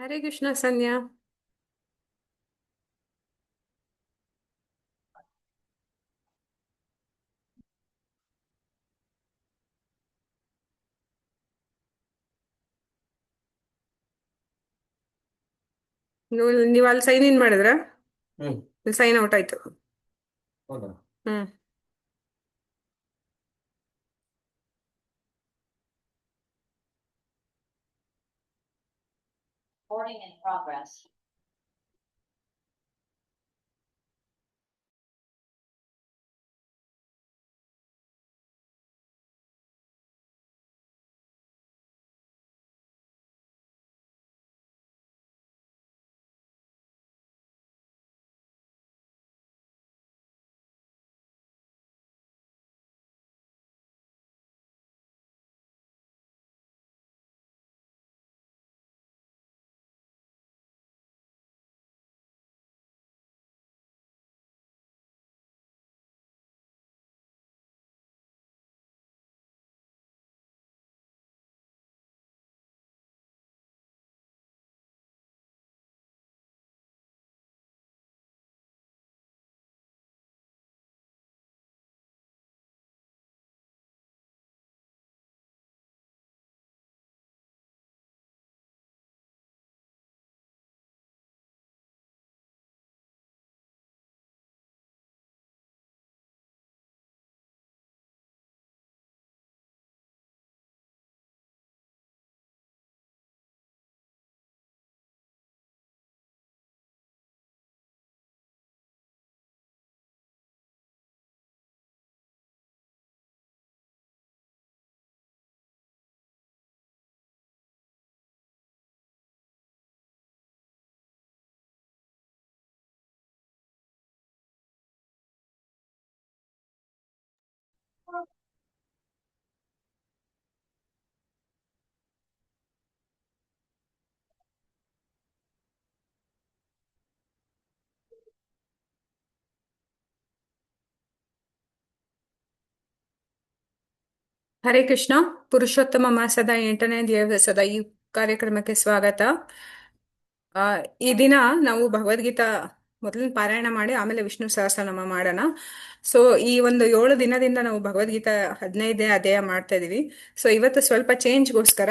ಹರೇ ಕೃಷ್ಣ ಸನ್ಯಾ. ನೀವು ಅಲ್ಲಿ sign in ಮಾಡಿದ್ರ? ಹ್ಮ್. ಇಲ್ಲಿ ಸೈನ್ ಔಟ್ ಆಯ್ತು. ಹೌದಾ? ಹ್ಮ್. Recording in progress. Hare Krishna. ಪುರುಷೋತ್ತಮ ಮಾಸದ 8ನೇ ದಿವಸದ ಈ ಕಾರ್ಯಕ್ರಮಕ್ಕೆ ಸ್ವಾಗತ. ಆ, ಈ ದಿನ ನಾವು ಭಗವದ್ಗೀತಾ ಮೊದಲಿನ ಪಾರಾಯಣ ಮಾಡಿ ಆಮೇಲೆ ವಿಷ್ಣು ಸಹಸ್ರನಾಮ ಮಾಡೋಣ. ಸೊ ಈ ಒಂದು 7 ದಿನದಿಂದ ನಾವು ಭಗವದ್ಗೀತಾ 15ನೇ ಅಧ್ಯಾಯ ಮಾಡ್ತಾ ಇದೀವಿ. ಸೊ ಇವತ್ತು ಸ್ವಲ್ಪ ಚೇಂಜ್ಗೋಸ್ಕರ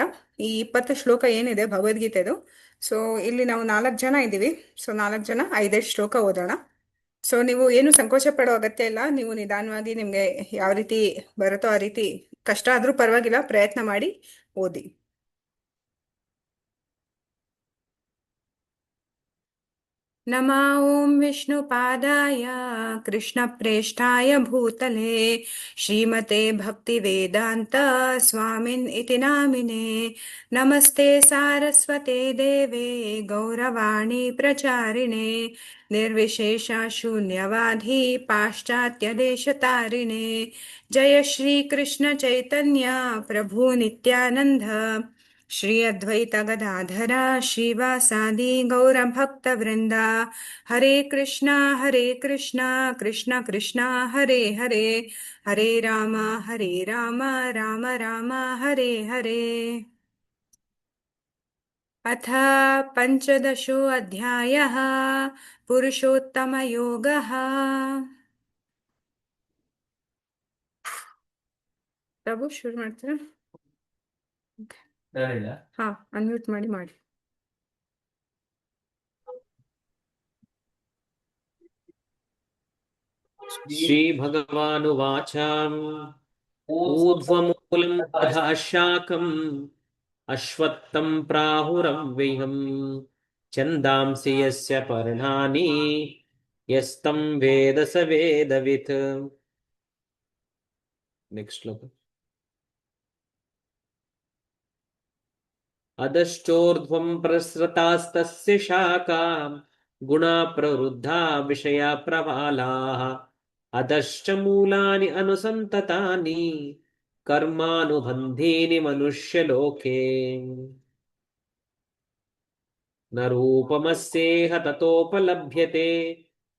ಈ 20 ಶ್ಲೋಕ ಏನಿದೆ ಭಗವದ್ಗೀತೆದು, ಸೊ ಇಲ್ಲಿ ನಾವು 4 ಜನ ಇದ್ದೀವಿ. ಸೊ 4 ಜನ 5 ಶ್ಲೋಕ ಓದೋಣ. ಸೊ ನೀವು ಏನು ಸಂಕೋಚ ಪಡೋ ಅಗತ್ಯ ಇಲ್ಲ. ನೀವು ನಿಧಾನವಾಗಿ ನಿಮ್ಗೆ ಯಾವ ರೀತಿ ಬರುತ್ತೋ ಆ ರೀತಿ, ಕಷ್ಟ ಆದ್ರೂ ಪರವಾಗಿಲ್ಲ, ಪ್ರಯತ್ನ ಮಾಡಿ ಓದಿ. नमः ॐ विष्णुपादाय कृष्णप्रेष्ठाय भूतले श्रीमते भक्तिवेदान्त स्वामिन् इति नामिने। नमस्ते सारस्वते देवे गौरवाणी प्रचारिणे निर्विशेष शून्यवाधी पाश्चात्यदेशतारिणे। जय श्री कृष्ण चैतन्य प्रभु नित्यानंद श्री अद्वैत गदाधर श्रीवासादि गौरभक्तवृंद। हरे कृष्णा कृष्ण कृष्णा हरे हरे, हरे राम राम राम हरे हरे। अथ पंचदशोऽध्यायः पुरुषोत्तमयोगः। ಪ್ರಭು ಶುರು ಮಾಡ್ತೀರಾ? ಹೇಳಿಲ್ಲ? ಹಾ, ಅನ್ಮ್ಯೂಟ್ ಮಾಡಿ. श्रीभगवानुवाच ऊर्ध्वमूलम् अधः शाखम् अश्वत्थम् प्राहुरव्ययम् छन्दांसि यस्य पर्णानि यस्तम् वेद स वेदवित्। नेक्स्ट श्लोक। अधश्चोर्ध्वम् प्रसृतास्तस्य शाखा गुणा प्रवृद्धा विषया प्रवालाः अधश्च मूलानि अनुसन्ततानि कर्मानुबन्धीनि मनुष्यलोके। न रूपमस्येह ततोपलभ्यते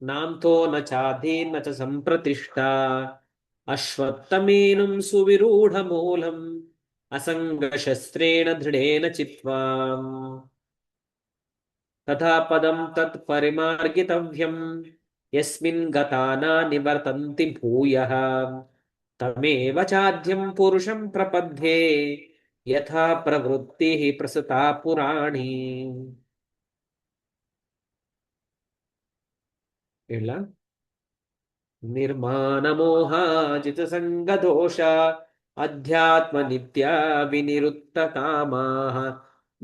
नान्तो न चादिर्न च सम्प्रतिष्ठा अश्वत्थमेनं सुविरूढमूलम् असङ्गशस्त्रेण दृढेन चित्वा। तथा पदं तत् परिमार्गितव्यम् यस्मिन् गता न निवर्तन्ति भूयः तमेव चाद्यं पुरुषं प्रपद्ये यथा प्रवृत्तिः प्रसृता पुराणी ಹೇಳ निर्माणमोहाजितसङ्गदोष अध्यात्मनित्या विनिरुक्तकामाः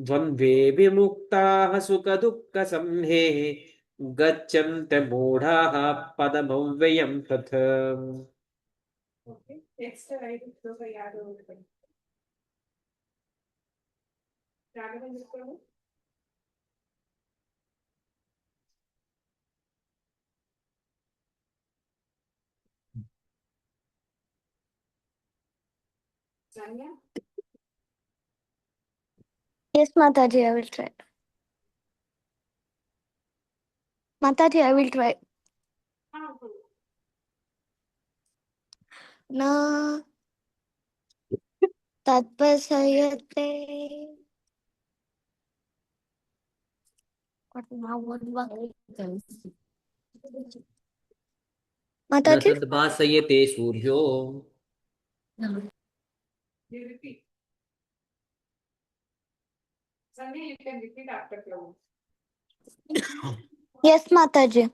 द्वन्द्वे विमुक्ताः सुखदुःखसंहे गच्छन्त मूढाः पदमव्ययं तत् ನೆಕ್ಸ್ಟ್ ಐದು ಶ್ಲೋಕ ಯಾರು ಓದ್ಬೇಕು? ರಾಘವೇಂದ್ರ ಪ್ರಭು. Sanya? Yes, Mataji, I will try. Mataji, I will try. Na tatpasayate. What न Mataji? तद्भासयते सूर्यो You repeat. Sanya, you can repeat after Prabhu. Yes, Mataji.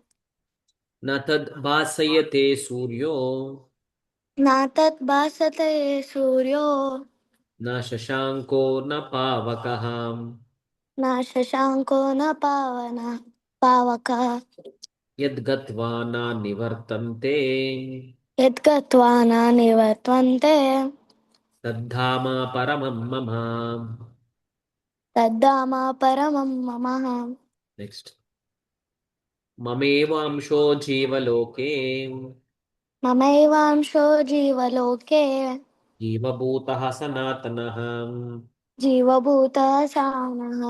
न तद्भासयते सूर्यो Na tatbhasate suryo. न शशाङ्को न पावकः Na shashanko na pavaka. यद्गत्वा न निवर्तन्ते Yadgatva na nivartvante. तद्धामा परमं मम Taddama paramam mama. नेक्स्ट ममेवांशो जीवलोके ममैवांशो जीवलोके. जीवभूतः सनातनः जीवभूतः सानः.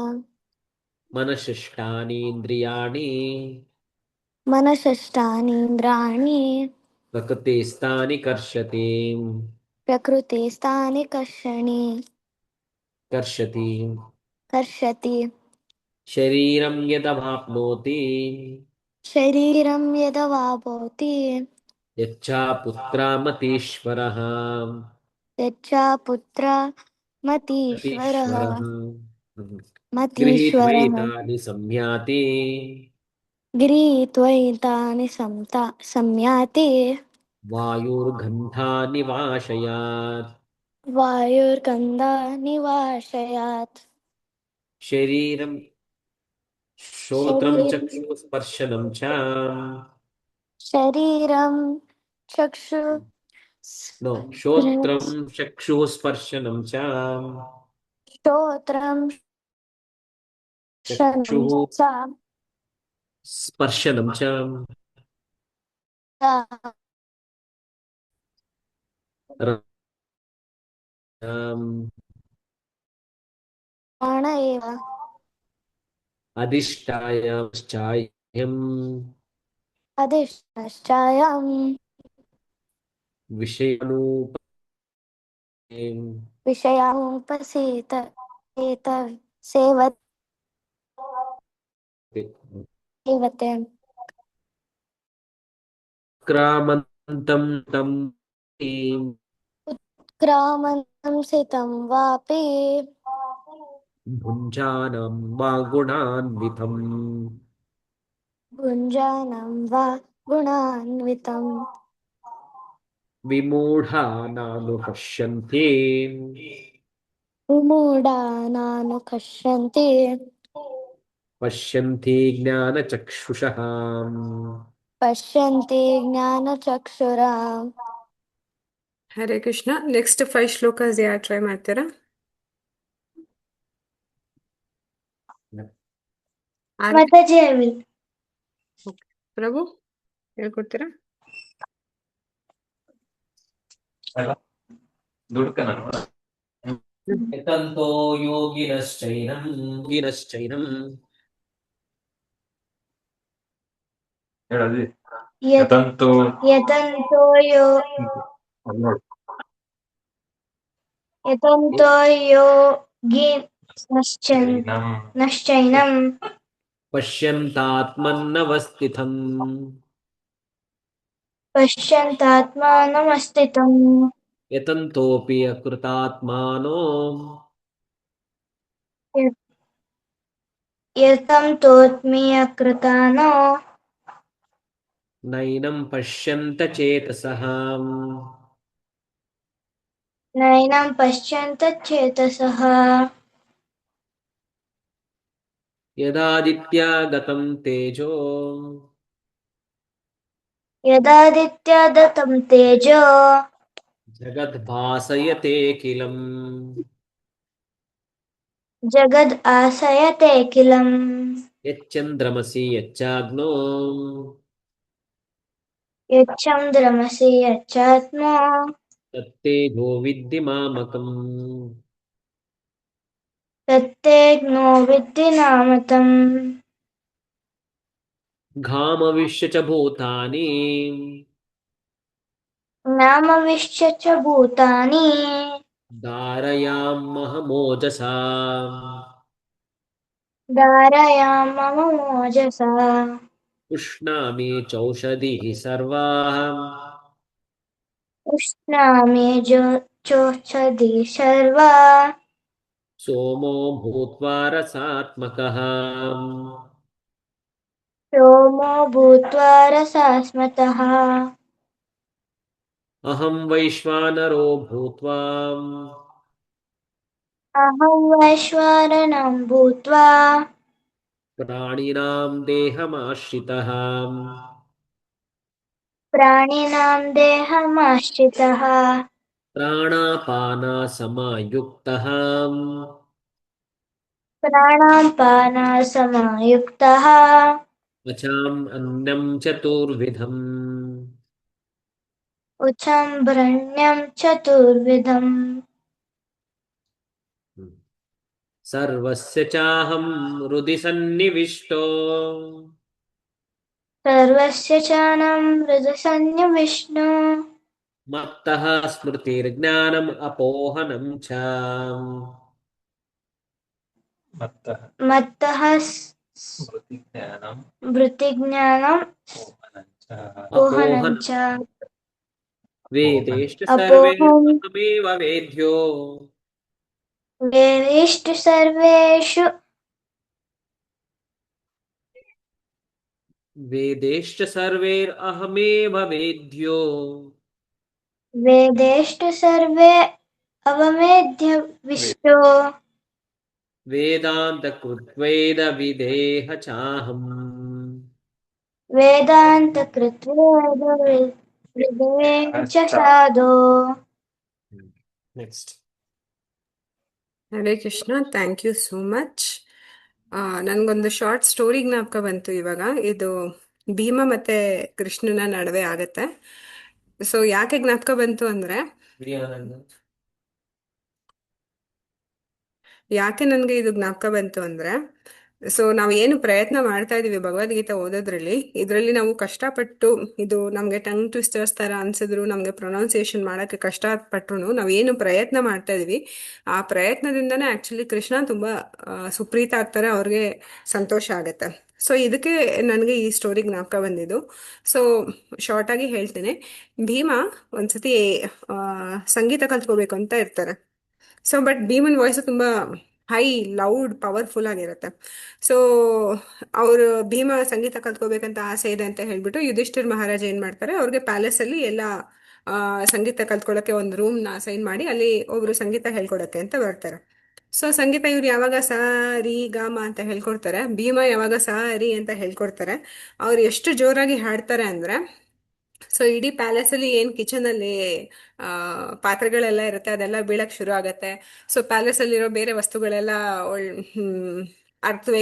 मनशिष्टानीन्द्रियाणि मनषष्ठानीन्द्राणि प्रकृतिस्थानि कर्षति प्रकृतिस्थानि कर्षति कर्षति. शरीरं यदवाप्नोति शरीरं यदवाप्नोति यच्चापुत्रामतीश्वरः यच्चापुत्रमतीश्वरः. मतीश्वरः गृहीत्वैतानि संयाति गृहीत्वैतानि संयाति वायुर्गन्धानि वाशयात् वायुर्गन्धानि वाशयात्. शरीरं श्रोत्रं चक्षुस्पर्शनं च शरीरं चक्षु नो श्रोत्रं चक्षुस्पर्शनं च श्रोत्रं चक्षुः शनं च स्पर्शनं च प्राण एव अधिष्ठायाश्चायम् अधिष्ठाश्चायं विषयानुप विषयामुपसेत सेवते. क्रामन्तं तं ग्रामं सितं वापि भुञ्जानं वा गुणान्वितम् भुञ्जानं वा गुणान्वितं विमूढानानुपश्यन्ति विमूढानानुपश्यन्ति पश्यन्ति ज्ञानचक्षुषः पश्यन्ति ज्ञानचक्षुरा. ಹರೇ ಕೃಷ್ಣ. ನೆಕ್ಸ್ಟ್ 5 ಶ್ಲೋಕಾಸ್ ಯಾರು ಟ್ರೈ ಮಾಡ್ತೀರಾ? Mataji, I will. ಪ್ರಭು ಹೇಳ್ಕೊಡ್ತೀರಾ? यतन्तो योगिनश्चैनं ಹೇಳದಿ ಯತಂತೋ ಯೋಗಿ ನಶ್ಚೈನಂ पश्यन्तात्मन्नवस्थितम् पश्यन्तात्मानमस्थितम् यतन्तोऽपि अकृतात्मानो य- यतं तोऽस्म्यकृतानो नैनं पश्यन्त चेतसः नैनं पश्यन्त चेतसः यदादित्या गतं तेजो यदादित्यादतं तेजो जगद्भासयतेऽखिलम् जगद् आसयतेऽखिलम् यच्चन्द्रमसि यच्चाग्नो यच्चन्द्रमसि यच्चात्मा तत्तेजो विद्धि मामकम् तत्तेऽग्नो विद्धि नामतम् घामविश्य च भूतानि नामविश्य च भूतानि धारयाम्महमोजसा धारयामम मोजसा उष्णामि चौषधिः सर्वाः उष्णामि चोषधि सर्वा सोमो भूत्वा रसात्मकः सोमो भूत्वा रसास्मतः अहं वैश्वानरो भूत्वा अहं वैश्वानरं भूत्वा प्राणिनां देहमाश्रितः प्राणिनां देहमाश्रितः प्राणापानसमायुक्तः प्राणापानसमायुक्तः पचाम् अन्नं चतुर्विधम् उच्छम्भरण्यं चतुर्विधम् सर्वस्य चाहं हृदि सन्निविष्टो सर्वस्य चानं हृदसन्निविष्णु मत्तः स्मृतिर्ज्ञानम् अपोहनं च मत्तः वृत्तिज्ञानम् ओहनं अपोहनं च वेदेश्च अपोहं सर्वैरहमेव वेद्यो वेदिष्ट सर्वेषु वेदेश्च सर्वैरहमेव वेद्यो वेदेष्ट सर्वे अवमेध्य विष्टो वेदान्तकृत्वेदविदेह चाहम् वेदान्तकृत्वेदविदेव च साधो next Hare Krishna, thank you so much. ನನಗೊಂದು ಶಾರ್ಟ್ ಸ್ಟೋರಿ ಜ್ಞಾಪಕ ಬಂತು ಇವಾಗ. ಇದು ಭೀಮ ಮತ್ತೆ ಕೃಷ್ಣನ ನಡುವೆ ಆಗತ್ತೆ. ಸೊ ಯಾಕೆ ಜ್ಞಾಪಕ ಬಂತು ಅಂದ್ರೆ, ಯಾಕೆ ನನಗೆ ಇದು ಜ್ಞಾಪಕ ಬಂತು ಅಂದ್ರೆ, ಸೊ ನಾವು ಏನು ಪ್ರಯತ್ನ ಮಾಡ್ತಾ ಇದೀವಿ ಭಗವದ್ಗೀತೆ ಓದೋದ್ರಲ್ಲಿ, ಇದರಲ್ಲಿ ನಾವು ಕಷ್ಟಪಟ್ಟು, ಇದು ನಮಗೆ ಟಂಗ್ ಟ್ವಿಸ್ಟರ್ಸ್ ತರ ಅನ್ಸಿದ್ರು, ನಮಗೆ ಪ್ರೊನೌನ್ಸಿಯೇಷನ್ ಮಾಡಕ್ಕೆ ಕಷ್ಟಪಟ್ರು, ನಾವು ಏನು ಪ್ರಯತ್ನ ಮಾಡ್ತಾ ಇದೀವಿ ಆ ಪ್ರಯತ್ನದಿಂದನೇ ಆಕ್ಚುಲಿ ಕೃಷ್ಣ ತುಂಬಾ ಸುಪ್ರೀತ ಆಗ್ತಾರೆ, ಅವ್ರಿಗೆ ಸಂತೋಷ ಆಗತ್ತೆ. ಸೊ ಇದಕ್ಕೆ ನನಗೆ ಈ ಸ್ಟೋರಿ ಜ್ಞಾಪಕ ಬಂದಿದ್ದು. ಸೊ ಶಾರ್ಟ್ ಆಗಿ ಹೇಳ್ತೇನೆ. ಭೀಮ ಒಂದ್ಸತಿ ಆ, ಸಂಗೀತ ಕಲ್ತ್ಕೋಬೇಕು ಅಂತ ಇರ್ತಾರೆ. ಸೊ ಬಟ್ ಭೀಮನ್ ವಾಯ್ಸ್ ತುಂಬಾ ಹೈ, ಲೌಡ್, ಪವರ್ಫುಲ್ ಆಗಿರುತ್ತೆ. ಸೊ ಅವರು ಭೀಮ ಸಂಗೀತ ಕಲ್ತ್ಕೋಬೇಕಂತ ಆಸೆ ಇದೆ ಅಂತ ಹೇಳ್ಬಿಟ್ಟು ಯುಧಿಷ್ಠಿರ್ ಮಹಾರಾಜ ಏನ್ ಮಾಡ್ತಾರೆ, ಅವ್ರಿಗೆ ಪ್ಯಾಲೇಸ್ ಅಲ್ಲಿ ಎಲ್ಲ ಆ, ಸಂಗೀತ ಕಲ್ತ್ಕೊಳ್ಳೋಕೆ ಒಂದು ರೂಮ್ ನ ಅಸೈನ್ ಮಾಡಿ ಅಲ್ಲಿ ಒಬ್ರು ಸಂಗೀತ ಹೇಳ್ಕೊಡಕ್ಕೆ ಅಂತ ಬರ್ತಾರೆ. ಸೊ ಸಂಗೀತ ಇವ್ರು ಯಾವಾಗ ಸ ರಿ ಗ ಮ ಅಂತ ಹೇಳ್ಕೊಡ್ತಾರೆ, ಭೀಮ ಯಾವಾಗ ಸ ರಿ ಅಂತ ಹೇಳ್ಕೊಡ್ತಾರೆ. ಅವ್ರು ಎಷ್ಟು ಜೋರಾಗಿ ಹಾಡ್ತಾರೆ ಅಂದ್ರೆ, ಸೊ ಇಡೀ ಪ್ಯಾಲೇಸ್ ಅಲ್ಲಿ ಏನ್ ಕಿಚನ್ ಅಲ್ಲಿ ಆ ಪಾತ್ರೆಗಳೆಲ್ಲ ಇರುತ್ತೆ ಅದೆಲ್ಲ ಬೀಳಕ್ ಶುರು ಆಗತ್ತೆ. ಸೊ ಪ್ಯಾಲೇಸ್ ಅಲ್ಲಿರೋ ಬೇರೆ ವಸ್ತುಗಳೆಲ್ಲ ಅರ್ಥವೇ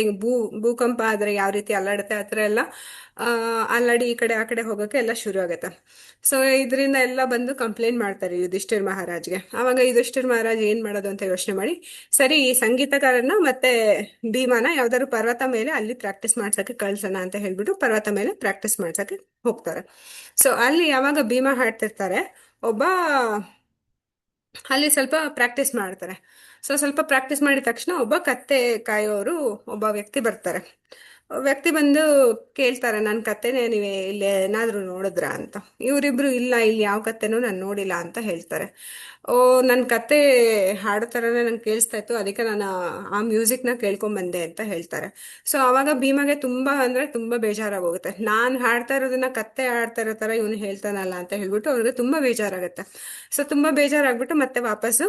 ಭೂಕಂಪ ಆದ್ರೆ ಯಾವ ರೀತಿ ಅಲ್ಲಾಡುತ್ತೆ ಆ ಥರ ಎಲ್ಲ ಆ ಅಲ್ಲಾಡಿ ಈ ಕಡೆ ಆ ಕಡೆ ಹೋಗೋಕೆ ಎಲ್ಲ ಶುರು ಆಗತ್ತೆ. ಸೊ ಇದರಿಂದ ಎಲ್ಲ ಬಂದು ಕಂಪ್ಲೇಂಟ್ ಮಾಡ್ತಾರೆ ಯುಧಿಷ್ಠಿರ್ ಮಹಾರಾಜ್ಗೆ. ಆವಾಗ ಯುಧಿಷ್ಠಿರ್ ಮಹಾರಾಜ್ ಏನ್ ಮಾಡೋದು ಅಂತ ಯೋಚನೆ ಮಾಡಿ, ಸರಿ ಈ ಸಂಗೀತಗಾರನ ಮತ್ತೆ ಭೀಮನ ಯಾವ್ದಾದ್ರು ಪರ್ವತ ಮೇಲೆ ಅಲ್ಲಿ ಪ್ರಾಕ್ಟೀಸ್ ಮಾಡ್ಸಕ್ಕೆ ಕಳ್ಸೋಣ ಅಂತ ಹೇಳ್ಬಿಟ್ಟು ಪರ್ವತ ಮೇಲೆ ಪ್ರಾಕ್ಟೀಸ್ ಮಾಡ್ಸಕ್ಕೆ ಹೋಗ್ತಾರೆ. ಸೊ ಅಲ್ಲಿ ಯಾವಾಗ ಭೀಮ ಹಾಡ್ತಿರ್ತಾರೆ, ಒಬ್ಬ ಅಲ್ಲಿ ಸ್ವಲ್ಪ ಪ್ರಾಕ್ಟೀಸ್ ಮಾಡ್ತಾರೆ. ಸೊ ಸ್ವಲ್ಪ ಪ್ರಾಕ್ಟೀಸ್ ಮಾಡಿದ ತಕ್ಷಣ ಒಬ್ಬ ಕತ್ತೆ ಕಾಯೋರು ಒಬ್ಬ ವ್ಯಕ್ತಿ ಬರ್ತಾರೆ. ವ್ಯಕ್ತಿ ಬಂದು ಕೇಳ್ತಾರೆ, ನನ್ನ ಕತ್ತೆನೇ ನೀವು ಇಲ್ಲಿ ಏನಾದರೂ ನೋಡಿದ್ರಾ ಅಂತ. ಇವರಿಬ್ರು ಇಲ್ಲ, ಇಲ್ಲಿ ಯಾವ ಕತ್ತೆನೂ ನಾನು ನೋಡಿಲ್ಲ ಅಂತ ಹೇಳ್ತಾರೆ. ಓ, ನನ್ನ ಕತ್ತೆ ಹಾಡೋ ಥರನೇ ನಂಗೆ ಕೇಳಿಸ್ತಾ ಇತ್ತು, ಅದಕ್ಕೆ ನಾನು ಆ ಮ್ಯೂಸಿಕ್ನ ಕೇಳ್ಕೊಂಬಂದೆ ಅಂತ ಹೇಳ್ತಾರೆ. ಸೊ ಆವಾಗ ಭೀಮಗೆ ತುಂಬ ಅಂದರೆ ತುಂಬ ಬೇಜಾರಾಗೋಗುತ್ತೆ. ನಾನು ಹಾಡ್ತಾ ಇರೋದನ್ನ ಕತ್ತೆ ಹಾಡ್ತಾ ಇರೋ ಥರ ಇವನು ಹೇಳ್ತಾನಲ್ಲ ಅಂತ ಹೇಳ್ಬಿಟ್ಟು ಅವ್ರಿಗೆ ತುಂಬ ಬೇಜಾರಾಗುತ್ತೆ. ಸೊ ತುಂಬ ಬೇಜಾರಾಗ್ಬಿಟ್ಟು ಮತ್ತೆ ವಾಪಸ್ಸು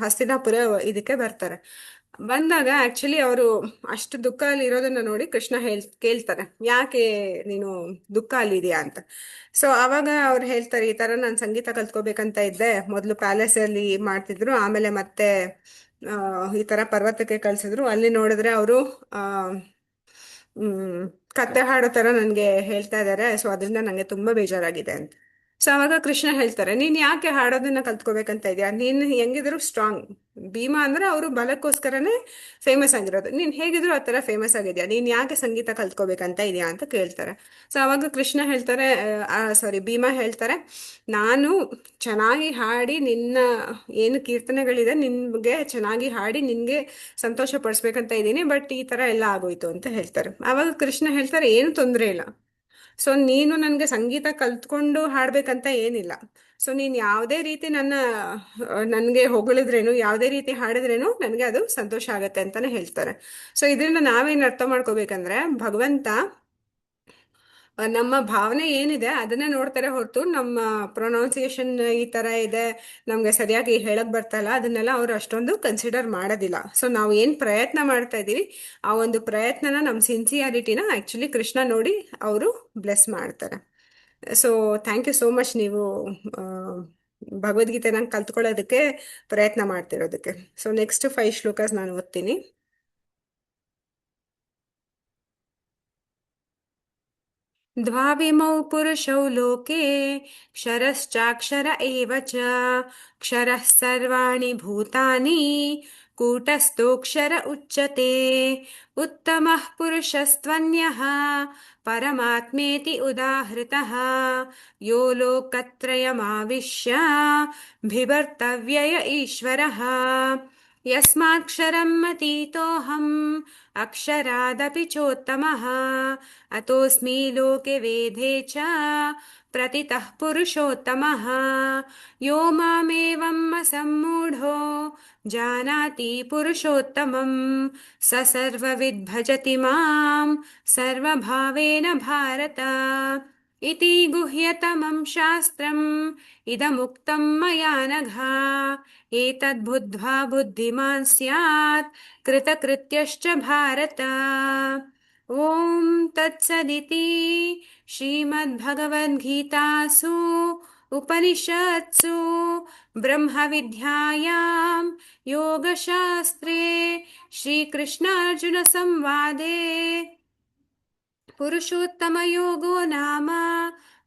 ಹಸ್ತಿನಾಪುರ ಇದಕ್ಕೆ ಬರ್ತಾರೆ. ಬಂದಾಗ ಆಕ್ಚುಲಿ ಅವರು ಅಷ್ಟು ದುಃಖ ಅಲ್ಲಿ ಇರೋದನ್ನ ನೋಡಿ ಕೃಷ್ಣ ಕೇಳ್ತಾರೆ, ಯಾಕೆ ನೀನು ದುಃಖ ಅಲ್ಲಿದೆಯಾ ಅಂತ. ಸೊ ಅವಾಗ ಅವ್ರು ಹೇಳ್ತಾರೆ, ಈ ತರ ನಾನು ಸಂಗೀತ ಕಲ್ತ್ಕೋಬೇಕಂತ ಇದ್ದೆ, ಮೊದಲು ಪ್ಯಾಲೇಸ್ ಅಲ್ಲಿ ಮಾಡ್ತಿದ್ರು, ಆಮೇಲೆ ಮತ್ತೆ ಈ ತರ ಪರ್ವತಕ್ಕೆ ಕಳ್ಸಿದ್ರು. ಅಲ್ಲಿ ನೋಡಿದ್ರೆ ಅವರು ಹ್ಮ್ ಕತ್ತೆ ಹಾಡೋ ತರ ನನ್ಗೆ ಹೇಳ್ತಾ ಇದ್ದಾರೆ. ಸೊ ಅದರಿಂದ ನಂಗೆ ತುಂಬಾ ಬೇಜಾರಾಗಿದೆ ಅಂತ. ಸೊ ಅವಾಗ ಕೃಷ್ಣ ಹೇಳ್ತಾರೆ, ನೀನ್ ಯಾಕೆ ಹಾಡೋದನ್ನ ಕಲ್ತ್ಕೋಬೇಕಂತ ಇದೆಯಾ, ನೀನ್ ಹೆಂಗಿದ್ರು ಸ್ಟ್ರಾಂಗ್. ಭೀಮಾ ಅಂದ್ರೆ ಅವರು ಬಲಕ್ಕೋಸ್ಕರನೇ ಫೇಮಸ್ ಆಗಿರೋದು, ನೀನ್ ಹೇಗಿದ್ರು ಆ ತರ ಫೇಮಸ್ ಆಗಿದ್ಯಾ, ನೀನ್ ಯಾಕೆ ಸಂಗೀತ ಕಲ್ತ್ಕೋಬೇಕಂತ ಇದೆಯಾ ಅಂತ ಕೇಳ್ತಾರೆ. ಸೊ ಅವಾಗ ಕೃಷ್ಣ ಹೇಳ್ತಾರೆ, ಸಾರಿ ಭೀಮಾ ಹೇಳ್ತಾರೆ, ನಾನು ಚೆನ್ನಾಗಿ ಹಾಡಿ ನಿನ್ನ ಏನು ಕೀರ್ತನೆಗಳಿದೆ ನಿನ್ಗೆ ಚೆನ್ನಾಗಿ ಹಾಡಿ ನಿನ್ಗೆ ಸಂತೋಷ ಪಡಿಸ್ಬೇಕಂತ ಇದ್ದೀನಿ, ಬಟ್ ಈ ತರ ಎಲ್ಲ ಆಗೋಯ್ತು ಅಂತ ಹೇಳ್ತಾರೆ. ಆವಾಗ ಕೃಷ್ಣ ಹೇಳ್ತಾರೆ, ಏನು ತೊಂದರೆ ಇಲ್ಲ. ಸೊ ನೀನು ನನಗೆ ಸಂಗೀತ ಕಲ್ತ್ಕೊಂಡು ಹಾಡ್ಬೇಕಂತ ಏನಿಲ್ಲ. ಸೊ ನೀನು ಯಾವುದೇ ರೀತಿ ನನಗೆ ಹೊಗಳಿದ್ರೇನು, ಯಾವುದೇ ರೀತಿ ಹಾಡಿದ್ರೇನು ನನಗೆ ಅದು ಸಂತೋಷ ಆಗತ್ತೆ ಅಂತಾನೆ ಹೇಳ್ತಾರೆ. ಸೊ ಇದರಿಂದ ನಾವೇನು ಅರ್ಥ ಮಾಡ್ಕೋಬೇಕಂದ್ರೆ, ಭಗವಂತ ನಮ್ಮ ಭಾವನೆ ಏನಿದೆ ಅದನ್ನ ನೋಡ್ತಾರೆ ಹೊರತು ನಮ್ಮ ಪ್ರೊನೌನ್ಸಿಯೇಷನ್ ಈ ತರ ಇದೆ, ನಮ್ಗೆ ಸರಿಯಾಗಿ ಹೇಳಕ್ ಬರ್ತಾ ಇಲ್ಲ, ಅದನ್ನೆಲ್ಲ ಅವ್ರು ಅಷ್ಟೊಂದು ಕನ್ಸಿಡರ್ ಮಾಡೋದಿಲ್ಲ. ಸೊ ನಾವು ಏನ್ ಪ್ರಯತ್ನ ಮಾಡ್ತಾ ಇದೀವಿ, ಆ ಒಂದು ಪ್ರಯತ್ನನ ನಮ್ಮ ಸಿನ್ಸಿಯಾರಿಟಿನ ಆಕ್ಚುಲಿ ಕೃಷ್ಣ ನೋಡಿ ಅವರು ಬ್ಲೆಸ್ ಮಾಡ್ತಾರೆ. So thank you so much, ನೀವು ಆ, ಭಗವದ್ಗೀತೆನ ಕಲ್ತ್ಕೊಳ್ಳೋದಕ್ಕೆ ಪ್ರಯತ್ನ ಮಾಡ್ತಿರೋದಕ್ಕೆ. ಸೊ ನೆಕ್ಸ್ಟ್ 5 ಶ್ಲೋಕಾಸ್ ನಾನು ಓದ್ತೀನಿ. द्वाविमौ पुरुषौ लोके क्षरश्चाक्षर एव च क्षरः सर्वाणि भूतानि कूटस्थोऽक्षर उच्यते उत्तमः पुरुषस्त्वन्यः परमात्मेति उदाहृतः यो लोकत्रयमाविश्य बिभर्तव्यय ईश्वरः यस्माक्षरम् अतीतोऽहम् अक्षरादपि चोत्तमः अतोऽस्मि लोके वेदे च प्रतितः पुरुषोत्तमः यो मामेवम् असम्मूढो जानाति पुरुषोत्तमम् स सर्वविद् भजति माम् सर्वभावेन भारत इति गुह्यतमं शास्त्रम् इदमुक्तं मया नघ एतद्बुद्ध्वा बुद्धिमान् स्यात् कृतकृत्यश्च भारत। ಓಂ ತತ್ಸದಿತಿ ಶ್ರೀಮದ್ಭಗವದ್ಗೀತಾಸು ಉಪನಿಷತ್ಸು ಬ್ರಹ್ಮವಿದ್ಯಾಯಾಂ ಯೋಗಶಾಸ್ತ್ರೇ ಶ್ರೀಕೃಷ್ಣಾರ್ಜುನ ಸಂವಾದೇ ಪುರುಷೋತ್ತಮಯೋಗೋ ನಾಮ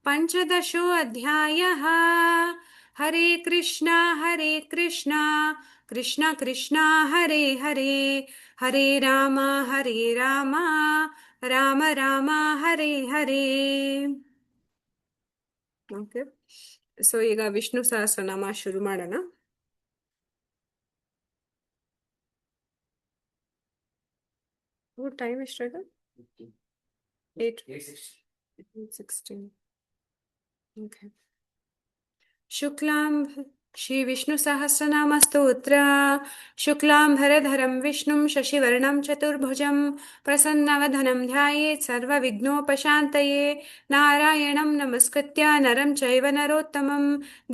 ಪಂಚದಶೋऽಧ್ಯಾಯಃ. ಹರೇ ಕೃಷ್ಣ ಕೃಷ್ಣ ಕೃಷ್ಣ ಹರೇ ಹರೇ, ಹರೇ ರಾಮ ರಾಮ ರಾಮ ಹರೇ ಹರೇ. ಓಕೆ, ಸೊ ಈಗ ವಿಷ್ಣು ಸಹಸ್ರನಾಮ ಶುರು ಮಾಡೋಣ. ಟೈಮ್ ಎಷ್ಟಾಗ? 8:16. Okay. शुक्लां श्री विष्णु सहस्रनाम स्तोत्र. शुक्लांबरधरं विष्णुं शशिवर्णं चतुर्भुजं प्रसन्नवदनं ध्यायेत् सर्वविघ्नोपशान्तये. नारायणं नमस्कृत्य नरं चैव नरोत्तमं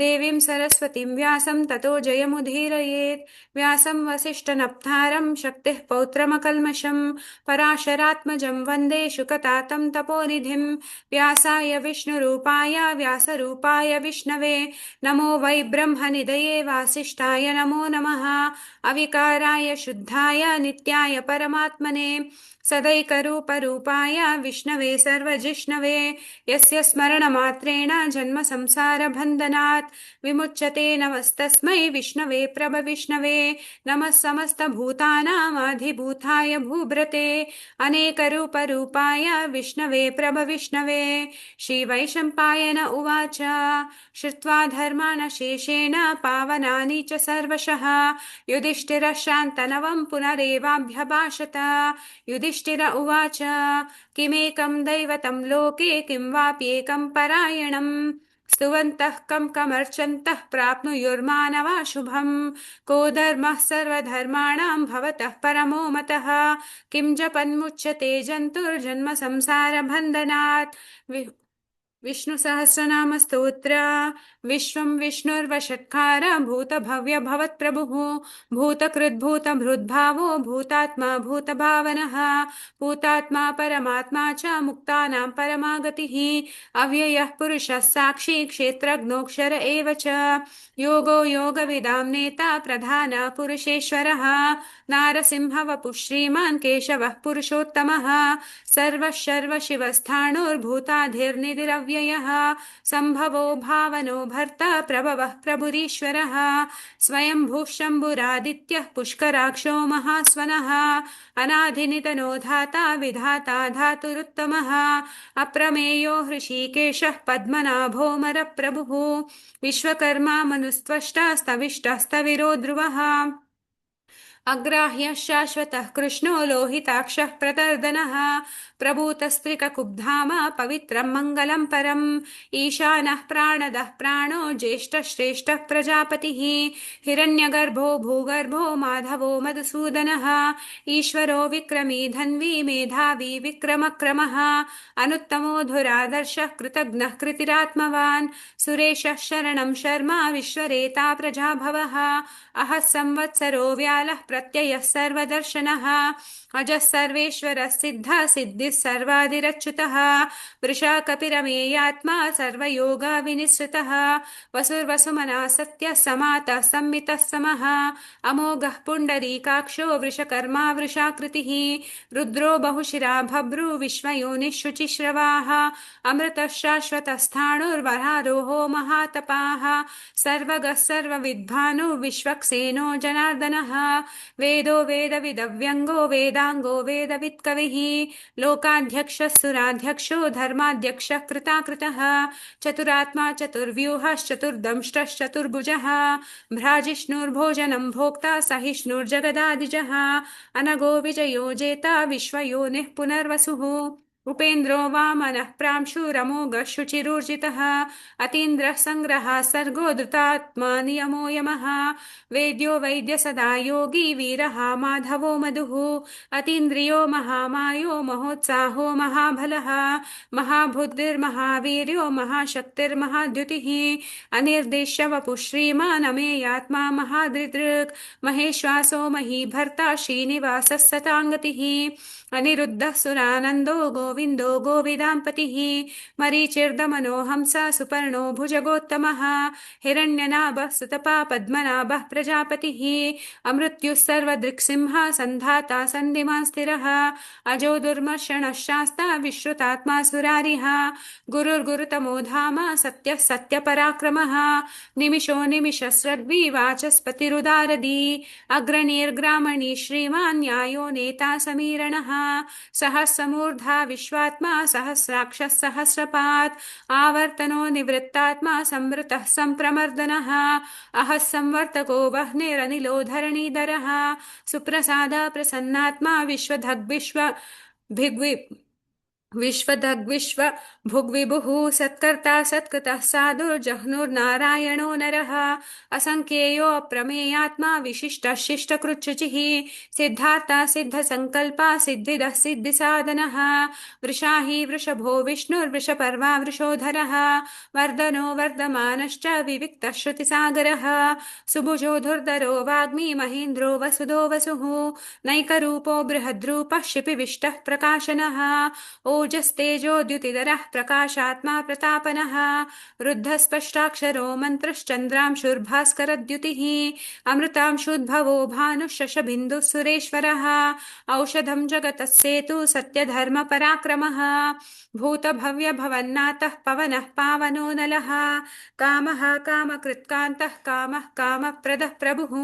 देवीं सरस्वतीं व्यासं ततो जयमुदीरयेत्. व्यासं वसिष्ठनप्तारं शक्तिः पौत्रमकल्मषं पराशरात्मजं वन्दे शुकतातं तपोनिधिं. व्यासाय विष्णुरूपाय व्यासरूपाय विष्णवे नमो वै ब्रह्मनिधये वासिष्ठाय नमो नमः. अविकाराय शुद्धाय नित्याय परमात्मने सदैकरूपरूपाय विष्णवे सर्वजिष्णवे. यस्य स्मरणमात्रेण जन्मसंसारबन्धनात् विमुच्यते. नमस्तस्मै विष्णवे प्रभविष्णवे. नमः समस्तभूतानामाधिभूताय भूभृते अनेकरूपरूपाय विष्णवे प्रभविष्णवे. श्रीवैशम्पायन उवाच श्रुत्वा धर्मान् शेषेण पावनानि च सर्वशः युधिष्ठिरः शान्तनवं पुनरेवाभ्यभाषत. युधिष्ठिरः युधिष्ठिर उवाच किमेकं दैवतं लोके किं वाप्येकं परायणम् स्तुवन्तः कं कमर्चन्तः प्राप्नुयुर्मानवा शुभम् को धर्मः सर्वधर्माणां भवतः परमो मतः किं जपन्मुच्यते जन्तुर्जन्म संसारबन्धनात् विष्णु सहस्रनाम स्तोत्र विश्वं विष्णुर्वषट्कार भूतभव्य भवत्प्रभुः भूतकृद्भूतभृद्भावो भूतात्मा भूतभावनः भूतात्मा परमात्मा च मुक्तानां परमागतिः अव्ययः पुरुषः साक्षी क्षेत्रज्ञोऽक्षर एव च योगो योगविदां नेता प्रधान पुरुषेश्वरः नारसिंहवपुः श्रीमान् केशवः पुरुषोत्तमः सर्वशर्वशिवस्थाणुर्भूताधिर्निधिरव्ययः सम्भवो भावनो भर्ता प्रभवः प्रभुरीश्वरः स्वयंभूः शम्भुरादित्यः पुष्कराक्षो महास्वनः अनाधिनितनो धाता विधाता धातुरुत्तमः अप्रमेयो हृषीकेशः पद्मनाभोऽमरप्रभुः विश्वकर्मा मनुस्त्वष्टा स्तविष्टः स्तविरो ध्रुवः अग्राह्यः शाश्वतः कृष्णो लोहिताक्षः प्रतर्दनः प्रभूतस्त्रिककुब्धामा पवित्रं मङ्गलं परम् ईशानः प्राणदः प्राणो ज्येष्ठः श्रेष्ठः प्रजापतिः हिरण्यगर्भो भूगर्भो माधवो मधुसूदनः ईश्वरो विक्रमी धन्वी मेधावी विक्रमक्रमः अनुत्तमो धुरादर्शः कृतघ्नः कृतिरात्मवान् सुरेशः शरणं शर्मा विश्वरेता प्रजाभवः अहः संवत्सरो व्यालः प्रत्ययः सर्वदर्शनः अजः सर्वेश्वरः सिद्धः सिद्धिः सर्वादिरच्युतः वृषा कपिरमेयात्मा सर्वयोगाविनिसृतः वसुर्वसुमनः सत्यः समातः संमितः समः अमोघः पुण्डरीकाक्षो वृषकर्मा वृषाकृतिः रुद्रो बहुशिरा भभ्रू विश्वयोनिः शुचिश्रवाः अमृतः शाश्वतः स्थाणुर्वरारोहो महातपाः सर्वगः सर्वविद्भानो विश्वक्सेनो जनार्दनः वेदो वेदविदव्यङ्गो वेदाङ्गो वेदवित्कविः लोकाध्यक्षः सुराध्यक्षो धर्माध्यक्षः कृताकृतः चतुरात्मा चतुर्व्यूहश्चतुर्दंष्टश्चतुर्भुजः भ्राजिष्णुर्भोजनं भोक्ता सहिष्णुर्जगदादिजः अनगो विजयो जेता विश्वयोनिः पुनर्वसुः उपेन्द्रो वामनः प्रांशुरमोघः शुचिरूर्जितः अतीन्द्रः सङ्ग्रहः सर्गो धृतात्मा नियमो यमः वेद्यो वैद्य सदा योगी वीरः माधवो मधुः अतीन्द्रियो महामायो महोत्साहो महाबलः महाबुद्धिर्महावीर्यो महाशक्तिर्महाद्युतिः अनिर्देश्य वपुः श्रीमान् अमेयात्मा महादृदृक् महेश्वासो महीभर्ता श्रीनिवासः सताङ्गतिः अनिरुद्धः सुरानन्दो गोविन्दो गोविदाम्पतिः मरीचिर्दमनो हंसा सुपर्णो भुजगोत्तमः हिरण्यनाभः सुतपा पद्मनाभः प्रजापतिः अमृत्युः सर्वदृक्सिंहः सन्धाता सन्धिमान् स्थिरः अजो दुर्मर्षणः शास्ता विश्रुतात्मा सुरारिः गुरुर्गुरुतमो धाम सत्यः सत्यपराक्रमः निमिषो निमिषस्रग्वी वाचस्पतिरुदारदी अग्रणीर्ग्रामणी श्रीमान् न्यायो नेता समीरणः सहस्रमूर्धा विश्वात्मा सहस्राक्षः सहस्रपात् आवर्तनो निवृत्तात्मा संवृतः सम्प्रमर्दनः अहः संवर्तको वह्निरनिलो धरणीधरः सुप्रसादा प्रसन्नात्मा विश्वधग्विश्व भुग्विभुः सत्कर्ता सत्कृतः साधुर्जह्नुर्नारायणो नरः असङ्ख्येयो अप्रमेयात्मा विशिष्टः शिष्टकृच्छुचिः सिद्धार्था सिद्धसङ्कल्पा सिद्धिदः सिद्धिसाधनः वृषाही वृषभो विष्णुर्वृषपर्वा वृषोधरः वर्धनो वर्धमानश्च विविक्तः श्रुतिसागरः सुभुजो धुर्धरो वाग्मी महेन्द्रो वसुधो वसुः नैकरूपो बृहद्रूपः शिपिविष्टः प्रकाशनः ओजस्तेजोद्युतिधरः प्रकाशात्मा प्रतापनः रुद्धस्पष्टाक्षरो मन्त्रश्चन्द्रांशुर्भास्करद्युतिः अमृतांशुद्भवो भानुः शशबिन्दुः सुरेश्वरः औषधं जगतः सेतु सत्यधर्मपराक्रमः भूतभव्यभवन्नाथः पवनः पावनो नलः कामः कामकृत्कान्तः कामः कामप्रदः प्रभुः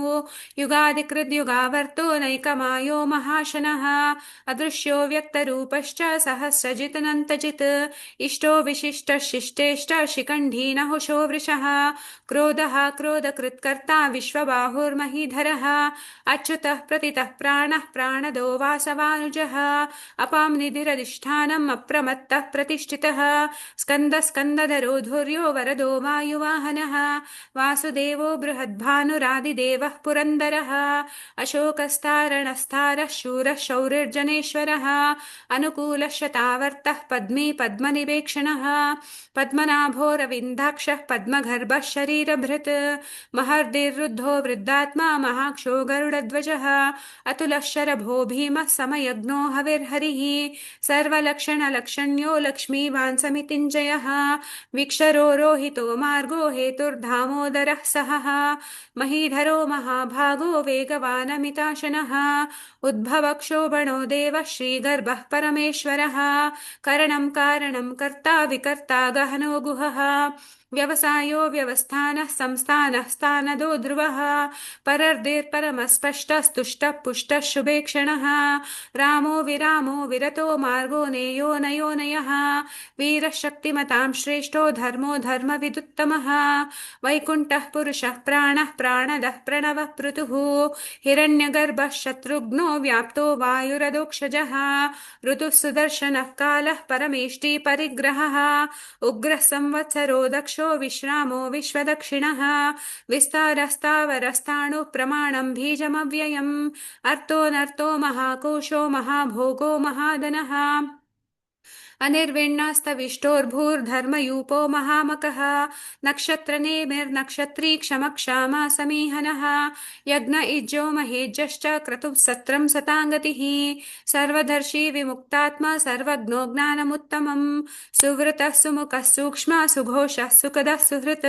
युगादिकृद्युगावर्तो नैकमायो महाशनः अदृश्यो व्यक्तरूपश्च सहस्रजितनन्तजित् इष्टो विशिष्टः शिष्टेष्ट शिखण्डी नहुषो वृषः क्रोधः क्रोधकृत्कर्ता विश्वबाहुर्महीधरः अच्युतः प्रतितः प्राणः प्राणदो वासवानुजः अपां निधिरधिष्ठानम् अप्रमत्तः प्रतिष्ठितः स्कन्दः स्कन्दधरो धुर्यो वरदो वायुवाहनः वासुदेवो बृहद्भानुरादिदेवः पुरन्दरः अशोकस्तारणस्तारः शूरः शौरिर्जनेश्वरः अनुकूलः शतावर्तः पद्मी पद्मनिवेक्षणः पद्मनाभोरविन्दाक्षः पद्मगर्भः शरीरभृत् महर्दिरुद्धो वृद्धात्मा महाक्षो गरुडध्वजः अतुलः शरभो भीमः समयज्ञो हविर्हरिः सर्वलक्षणलक्षण्यो लक्ष्मीवान् समितिञ्जयः विक्षरो रोहितो मार्गो हेतुर्धामोदरः सहः महीधरो महाभागो वेगवानमिताशनः उद्भवक्षोभणो देवः श्रीगर्भः परमेश्वरः करणं कारणं कर्ता विकर्ता गहनो गुहः व्यवसायो व्यवस्थानः संस्थानः स्थानदो ध्रुवः परर्दिर्परमस्पष्टः स्तुष्टः पुष्टः शुभेक्षणः रामो विरामो विरतो मार्गो नेयो नयो नयः वीरः शक्तिमतां श्रेष्ठो धर्मो धर्मविदुत्तमः वैकुण्ठः पुरुषः प्राणः प्राणदः प्रणवः पृथुः हिरण्यगर्भः शत्रुघ्नो व्याप्तो वायुरदोक्षजः ऋतुः सुदर्शनः कालः परमेष्टि परिग्रहः उग्रः संवत्सरो दक्षो विश्रामो विश्वदक्षिणः विस्तारस्तावरस्ताणुः प्रमाणं बीजमव्ययम् अर्थोऽनर्थो महाकोशो महाभोगो महाधनः अनिर्विण्णास्तविष्टोर्भूर्धर्मयूपो महामकः नक्षत्रनेमिर्नक्षत्री क्षमक्षामा समीहनः यज्ञ इज्जो महेज्यश्च क्रतुः सत्रं सताङ्गतिः सर्वदर्शी विमुक्तात्मा सर्वज्ञो ज्ञानमुत्तमम् सुवृतः सुमुखः सूक्ष्मः सुघोषः सुखदः सुहृत्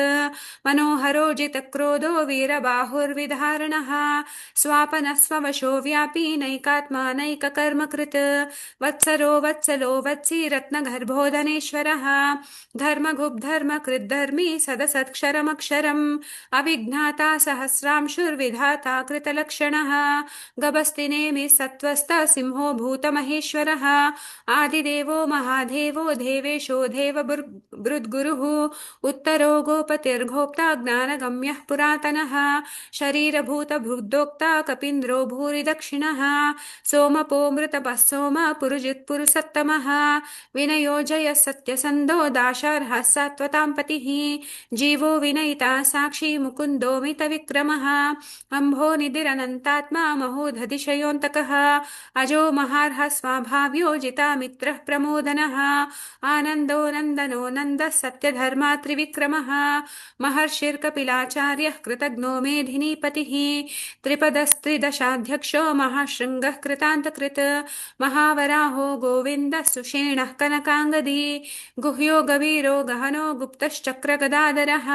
मनोहरो जितक्रोधो वीरबाहुर्विधारणः स्वापनः स्ववशो व्यापी नैकात्मा नैककर्मकृत् वत्सरो वत्सलो वत्सी रत्नगर्भोधनेश्वरः धर्मगुब्धर्मकृद्धर्मी सदसत्क्षरमक्षरम् अविज्ञाता सहस्रांशुर्विधाता कृतलक्षणः गभस्तिनेमि सत्त्वस्थः सिंहो भूतमहेश्वरः आदिदेवो महादेवो देवेशो देवभृद्गुरुः उत्तरो गोपतिर्गोप्ता ज्ञानगम्यः पुरातनः शरीरभूतभृद्दोक्ता कपीन्द्रो भूरि दक्षिणः सोमपो मृतपः सोम पुरुजित्पुरुषत्तमः विनयो जयः सत्यसन्धो दाशार्हः सात्वतां पतिः जीवो विनयिता साक्षी मुकुन्दो मितविक्रमः अम्भो निधिरनन्तात्मा महोदधिशयोऽन्तकः अजो महार्हः स्वाभाव्यो जितामित्रः प्रमोदनः आनन्दो नन्दनो नन्दः सत्यधर्मा त्रिविक्रमः महर्षिर्कपिलाचार्यः कृतघ्नो मेधिनीपतिः त्रिपदस्त्रिदशाध्यक्षो महाशृङ्गः कृतान्तकृत् महावराहो गोविन्दः सुषेणः कनकाङ्गदी गुह्यो गभीरो गहनो गुप्तश्चक्रगदाधरः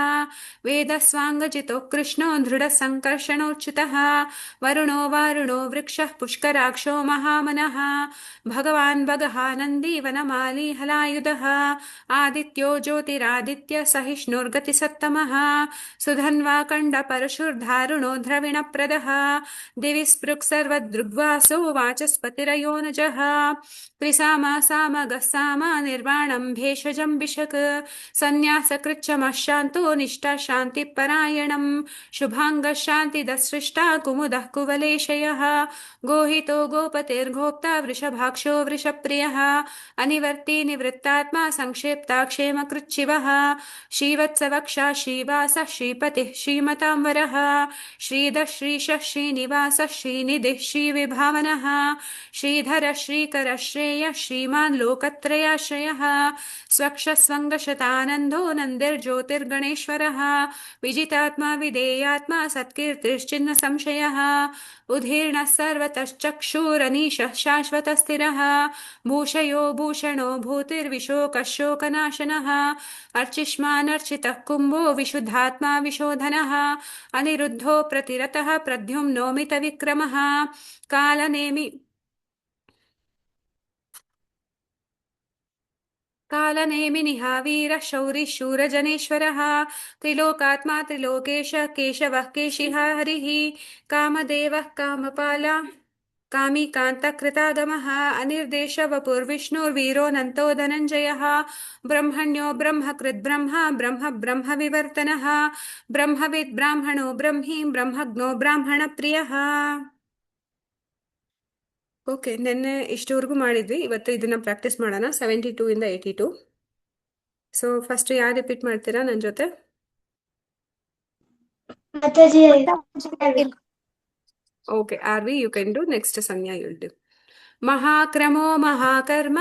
वेदस्वाङ्गजितो कृष्णो दृढसङ्कर्षणोच्युतः वरुणो वारुणो वृक्षः पुष्कराक्षो महामनः भगवान् भगहानन्दी वनमाली हलायुधः आदित्यो ज्योतिरादित्य सहिष्णुर्गतिसत्तमः सुधन्वा कण्डपरशुर्धारुणो द्रविणप्रदः दिवि स्पृक् सर्वदृग्वासो वाचस्पतिरयोनजः त्रिसामा सामगः सामा निर्वाणं भेषजं बिषक् सन्न्यासकृच्छमः शान्तो निष्ठा शान्तिपरायणं शुभाङ्गः शान्तिदसृष्टा कुमुदः कुवलेशयः गोहितो गोपतिर्गोप्ता वृषभाक्षो वृषप्रियः अनिवर्ती निवृत्तात्मा संक्षेप्ता क्षेमकृच्छिवः श्रीवत्सवक्षा श्रीवासः श्रीपतिः श्रीमतांवरः श्रीधः श्रीशः श्रीनिवासः श्रीनिधिः श्रीविभावनः श्रीधर श्रीकर श्रेयः श्रीमान् लोकत्रयाश्रयः स्वक्षस्वङ्गशतानन्दो नन्दिर्ज्योतिर्गणेश्वरः विजितात्मा विधेयात्मा सत्कीर्तिश्चिन्न संशयः उदीर्णः सर्वतश्चक्षुरनीशः शाश्वतस्थिरः भूषयो भूषणो भूतिर्विशोकः शोकनाशनः अर्चिष्मानर्चितः कुम्भो विशुद्धात्मा विशोधनः अनिरुद्धो प्रतिरतः प्रद्युम्नो मितविक्रमः कालनेमिनिहावीरः शौरिः शूरजनेश्वरः त्रिलोकात्मा त्रिलोकेश केशवः केशिः हरिः कामदेवः कामपाला कामी कान्तकृतागमः अनिर्देशवपुर्विष्णुर्वीरोऽनन्तो धनञ्जयः ब्रह्मण्यो ब्रह्मकृद्ब्रह्म ब्रह्म ब्रह्मविवर्तनः ब्रह्मविद् ब्राह्मणो ब्रह्मी ब्रह्मज्ञो ಬ್ರಾಹ್ಮಣಪ್ರಿಯಃ. ಓಕೆ, ನಿನ್ನೆ ಇಷ್ಟವರೆಗೂ ಮಾಡಿದ್ವಿ. ಇವತ್ತು ಇದನ್ನ ಪ್ರಾಕ್ಟೀಸ್ ಮಾಡೋಣ 72 ಇಂದ 82. ಸೊ ಫಸ್ಟ್ ಯಾರು ರಿಪೀಟ್ ಮಾಡ್ತೀರಾ ನನ್ನ ಜೊತೆ? Mataji okay, Aarvi you can do. Next Sanjna you'll do. ಮಹಾಕ್ರಮೋ ಮಹಾಕರ್ಮ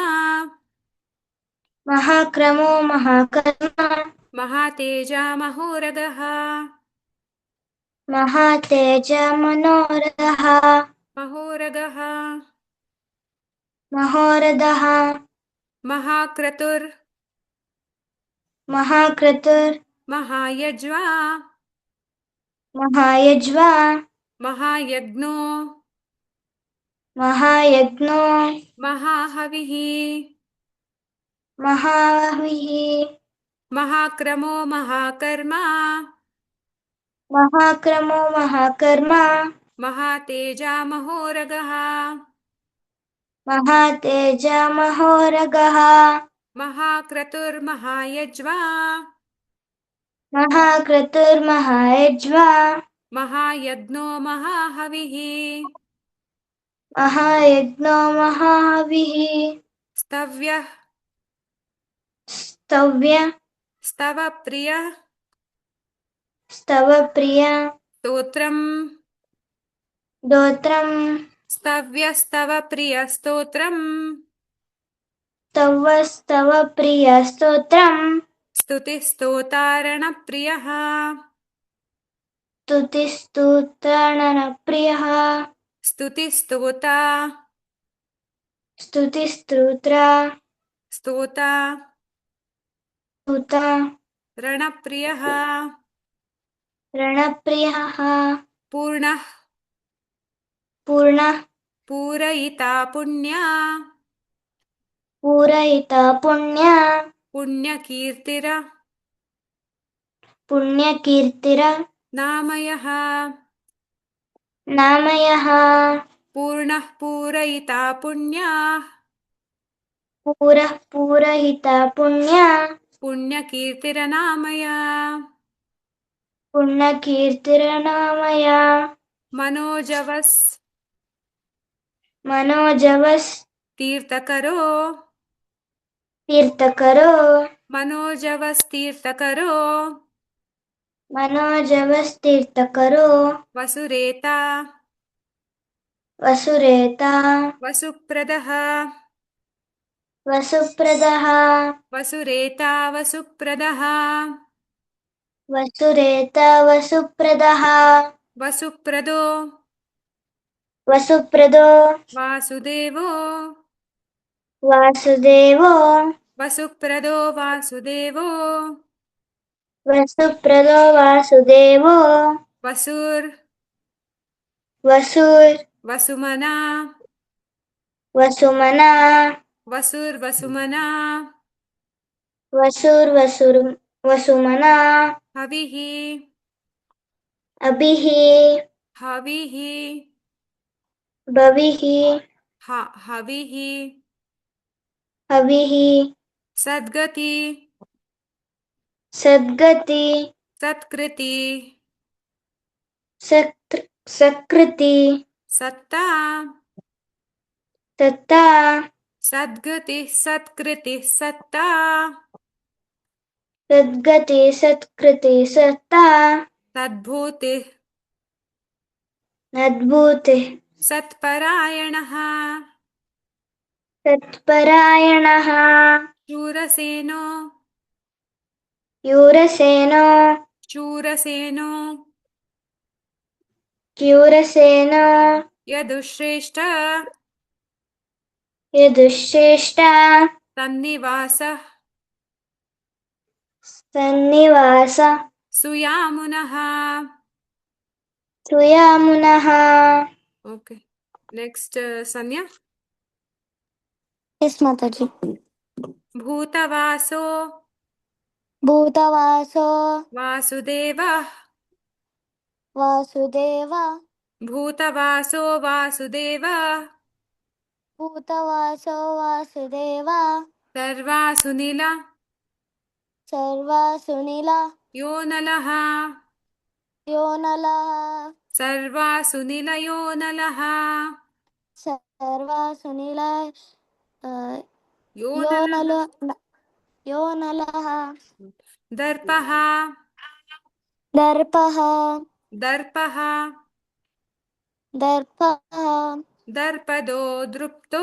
ಮಹಾಕ್ರಮೋ ಮಹಾಕರ್ಮ ಮಹಾತೇಜ ಮಹೋರಗಃ ಮಹಾತೇಜ ಮನೋರಥಃ ಮಹೋರಗಃ ಮಹೋರಥಃ ಮಹಾಕ್ರತುರ್ ಮಹಾಕ್ರತುರ್ ಮಹಾಯಜ್ವಾ ಮಹಾಯಜ್ವಾ ಮಹಾಯಜ್ಞೋ ಮಹಾಯಜ್ಞೋ ಮಹಾಹವಿಃ ಮಹಾವಹಿಃ ಮಹಾಕ್ರಮೋ ಮಹಾಕರ್ಮ ಮಹಾಕ್ರಮೋ ಮಹಾಕರ್ಮ ಮಹಾತೇಜ ಮಹೋರಗಃ ಮಹಾತೇಜ ಮಹೋರಗಃ ಮಹಾಕ್ರತುರ್ಮಹಾಯಜ್ವಾ ಮಹಾಕ್ರತುರ್ಮಹಾಯಜ್ವಾ ಮಹಾಯಜ್ಞೋ ಮಹಾಹವಿಃ ಮಹಾಯಜ್ಞೋ ಮಹಾಹವಿಃ ಸ್ತವ್ಯಃ ಸ್ತವ್ಯ ಸ್ತವ ಪ್ರಿಯ ಸ್ತವ ಪ್ರಿಯ ಸ್ತೋತ್ರಂ ದೋತ್ರಂ ಸ್ತವ್ಯಸ್ತವ ಪ್ರಿಯ ಸ್ತೋತ್ರಂ ಸ್ತವ ಸ್ತವ ಪ್ರಿಯ ಸ್ತೋತ್ರಂ ಸ್ತುತಿಸ್ತೋತಾರಣ ಪ್ರಿಯಃ ಸ್ತುತಿಸ್ತೋತ್ರಣ ಪ್ರಿಯಃ ಸ್ತುತಿಸ್ತೋತ ಸ್ತುತಿಸ್ತೋತ್ರ ಸ್ತೋತ ಸ್ತುತ ರಣಪ್ರಿಯಃ ರಣಪ್ರಿಯಃ ಪೂರ್ಣಃ ಪೂರ್ಣ ಪೂರಯಿತಾ ಪುಣ್ಯ ಪೂರಯಿತ ಪುಣ್ಯ ಪುಣ್ಯಕೀರ್ತಿರ ಪುಣ್ಯಕೀರ್ತಿರ ನಾಮಯಃ ನಾಮಯಃ ಪೂರ್ಣಃ ಪೂರಯಿತಾ ಪುಣ್ಯ ಪೂರಹಿತ ಪುಣ್ಯ ಪುಣ್ಯಕೀರ್ತಿರನಾಮಯ ಪುಣ್ಯಕೀರ್ತಿರನಾಮಯ ಮನೋಜವಸ್ ಮನೋಜವಸ್ ತೀರ್ಥಕರೋ ತೀರ್ಥಕರೋ ಮನೋಜವಸ್ ತೀರ್ಥಕರೋ ಮನೋಜವಸ್ ತೀರ್ಥಕರೋ ವಸುರೇತ ವಸುರೇತ ವಸುಪ್ರದಃ ವಸುಪ್ರದಃ ವಸುರೇತ ವಸುಪ್ರದಃ ವಸುರೇತ ವಸುಪ್ರದಃ ವಸುಪ್ರದೋ ವಸುಪ್ರದೋ ವಾಸುದೇವೋ ವಾಸುದೇವೋ ವಸುಪ್ರದೋ ವಾಸುದೇವೋ ವಸುಪ್ರದೋ ವಾಸುದೇವೋ ವಸುರ್ ವಸುರ್ ವಸುಮನ ವಸುಮನ ವಸುರ್ ವಸುಮನ ವಸುರ್ ವಸುಮನ ಹವಿಃ ಅಭಿಃ ಹವಿಃ ಭವಿಃ ಹವಿಃ ಹವಿಃ ಸದ್ಗತಿ ಸದ್ಗತಿ ಸತ್ಕೃತಿ ಸಕೃತಿ ಸತ್ತಾ ಸತ್ತಾ ಸದ್ಗತಿ ಸತ್ಕೃತಿ ಸತ್ತಾ ಸದ್ಗತಿ ಸತ್ಕೃತಿ ಸತ್ತಾ ತದ್ಭೂತಿ ಅದ್ಭುತಿ ಸತ್ಪರಾಯಣಃ ಸತ್ಪರಾಯಣಃ ಶೂರಸೇನೋ ಯೂರಸೇನೋ ಶೂರಸೇನೋ ಕ್ಯೂರಸೇನೋ ಯದುಶ್ರೇಷ್ಠ ಯದುಶ್ರೇಷ್ಠ ತನ್ನಿವಾಸ ಸನ್ನಿವಾಸ ಸುಯಾಮುನಃ. ಸುಯಾಮುನಃ. Okay, next Sanya. Yes Mataji. ಭೂತವಾಸೋ ಭೂತವಾಸೋ ವಾಸುದೇವ ವಾಸುದೇವ ಭೂತವಾಸೋ ವಾಸುದೇವ भूतवासो वासुदेव ಸರ್ವಾಸುನಿಲ सर्वासुनील ಯೋ ನಲಃ यो नलः ಸರ್ವಾಸುನಿಲ ಯೋ ನಲಃ सर्वासुनील ಯೋ यो ನಲಃ नलो यो नलः ದರ್ಪಃ दर्पः ದರ್ಪಃ दर्पः ದರ್ಪದೋ ದೃಪ್ತೋ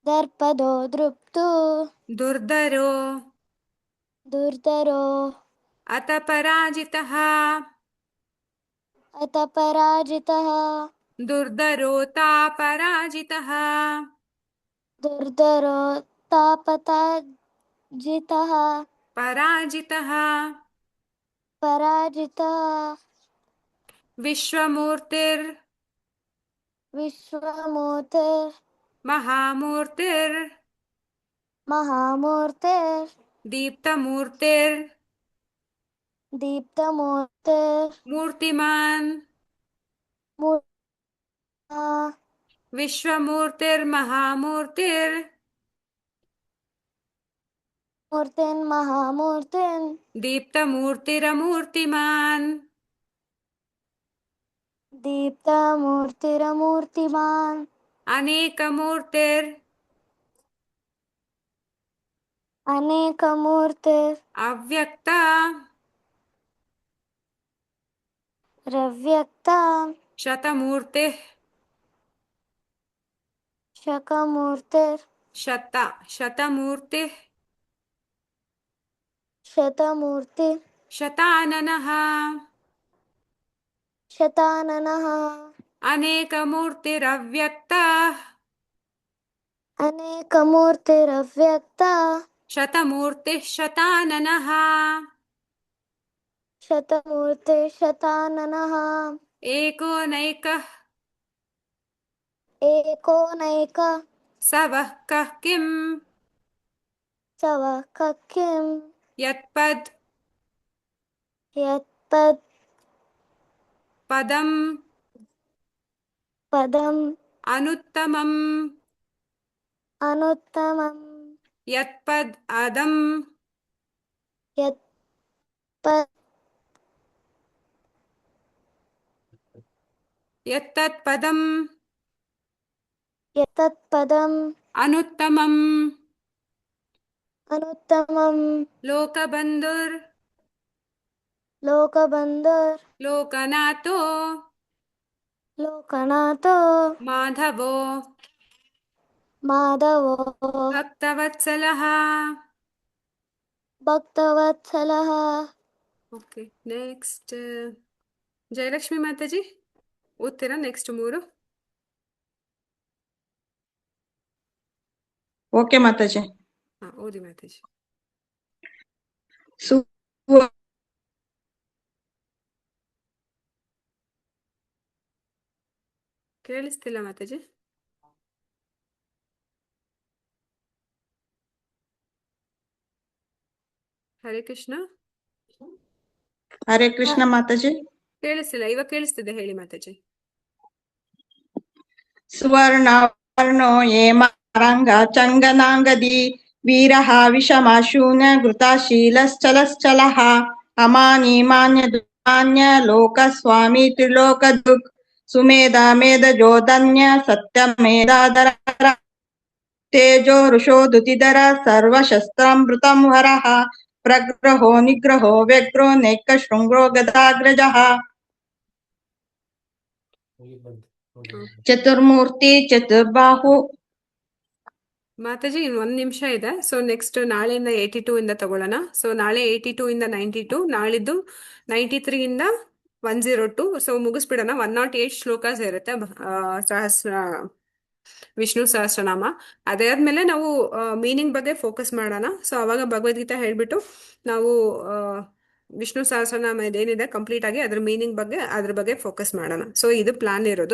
दर्पदो दृप्तो ದುರ್ಧರೋ दुर्धरो ಅತ ಪರಾಜಿತಃ अत पराजितः ದುರ್ಧರೋತಾ ಪರಾಜಿತಃ दुर्धरो तापताजितः ಪರಾಜಿತಃ पराजितः ವಿಶ್ವಮೂರ್ತಿರ್ विश्वमूर्तिर् ಮಹಾಮೂರ್ತಿರ್ महामूर्तिर् ದೀಪ್ತಮೂರ್ತಿರ್ दीप्तमूर्तिर् ಮೂರ್ತಿಮಾನ್ मूर्ता ವಿಶ್ವಮೂರ್ತಿರ್ ಮಹಾಮೂರ್ತಿರ್ मूर्तिन् महामूर्तिन् ದೀಪ್ತಮೂರ್ತಿರಮೂರ್ತಿಮಾನ್ दीप्तमूर्तिरमूर्तिमान् ಅನೇಕಮೂರ್ತಿರ್ अनेकमूर्तिर् ಅವ್ಯಕ್ತ रव्यक्ता ಶತಮೂರ್ತಿ शकमूर्तिर् ಶತಮೂರ್ತಿ शतमूर्ति ಶತಾನನಃ शताननः ಅನೇಕಮೂರ್ತಿರವ್ಯಕ್ತ अनेकमूर्तिरव्यक्ता ಶತಮೂರ್ತಿ ಶತಾನನಃ शतमूर्ति शताननः ಏಕೋನೈಕಃ एकोनैक ಸವಃ ಕಃ ಕಿಂ सव किं ಯತ್ಪದ್ यत्पद ಪದಂ पदम् ಅನುತ್ತಮಂ अनुत्तमं ಯತ್ಪದ್ ಅದಂ यत्पद ಯತ್ತತ್ ಪದಂ यत्तत्पदम् ಅನುತ್ತಮಂ अनुत्तमं ಲೋಕಬಂಧುರ್ लोकबन्धुर् ಲೋಕನಾಥೋ लोकनाथो ಮಾಧವೋ माधवो ಭಕ್ತವತ್ಸಲಃ. भक्तवत्सलः ಓಕೆ ನೆಕ್ಸ್ಟ್ ಜಯಲಕ್ಷ್ಮಿ ಮಾತಾಜಿ ಓದ್ತೀರಾ ನೆಕ್ಸ್ಟ್ 3? ಓಕೆ ಮಾತಾಜಿ. ಓದಿ ಮಾತಾಜಿ. ಸು ಕೇಳಿಸ್ತಿಲ್ಲ ಮಾತಾಜಿ. ಹರೇ ಕೃಷ್ಣ. ಹರೇ ಕೃಷ್ಣ ಮಾತಾಜಿ. ಕೇಳಿಸ್ತಿಲ್ಲ, ಇವಾಗ ಕೇಳಿಸ್ತಿದೆ, ಹೇಳಿ ಮಾತಾಜಿ. ಸುವರ್ಣವರ್ಣೋ ಹೇಮಾರಂಗ ಚಂಗನಾಂಗದಿ ವೀರಃ ವಿಷಮಾಶೂನ್ಯ ಘೃತಾಶೀಲಶ್ಚಲಶ್ಚಲಃ ಅಮಾನಿ ಮಾನ್ಯ ದುಮಾನ್ಯ ಲೋಕಸ್ವಾಮಿ ತ್ರಿಲೋಕದುಕ್ ಸುಮೇಧ ಮೇಧಜೋಧನ್ಯ ಸತ್ಯಮೇಧಾಧರ ತೇಜೋ ಋಷೋ ದುತಿಧರ ಸರ್ವಶಸ್ತ್ರಾಮೃತಂ ಹರಃ ಪ್ರಗ್ರಹೋ ನಿಗ್ರಹೋ ವ್ಯಗ್ರೋ ನೈಕ ಶೃಂಗ್ರೋ ಗದಾಗ್ರಜಃ ಚತುರ್ಮೂರ್ತಿ ಚತುರ್ಬಾಹು. ಮಾತಾಜಿ ಇನ್ನು 1 ನಿಮಿಷ ಇದೆ. ಸೊ ನೆಕ್ಸ್ಟ್ ನಾಳೆಯಿಂದ 82 ಇಂದ ತಗೊಳ್ಳೋಣ. ಸೊ ನಾಳೆ 82 ಇಂದ 92, ನಾಳಿದ್ದು 93 ಇಂದ 102. ಸೊ ಮುಗಿಸ್ಬಿಡೋಣ. 108 ಶ್ಲೋಕಾಸ್ ಇರುತ್ತೆ ಸಹಸ್ರ ವಿಷ್ಣು ಸಹಸ್ರನಾಮ. ಅದಾದ್ಮೇಲೆ ನಾವು ಮೀನಿಂಗ್ ಬಗ್ಗೆ ಫೋಕಸ್ ಮಾಡೋಣ. ಸೊ ಅವಾಗ ಭಗವದ್ಗೀತಾ ಹೇಳ್ಬಿಟ್ಟು ನಾವು ವಿಷ್ಣು ಸಹಸ್ರನಾಮ ಇದೇನಿದೆ ಕಂಪ್ಲೀಟ್ ಆಗಿ ಅದ್ರ ಮೀನಿಂಗ್ ಬಗ್ಗೆ ಅದ್ರ ಬಗ್ಗೆ ಫೋಕಸ್ ಮಾಡೋಣ. ಸೊ ಇದು ಪ್ಲಾನ್ ಇರೋದು.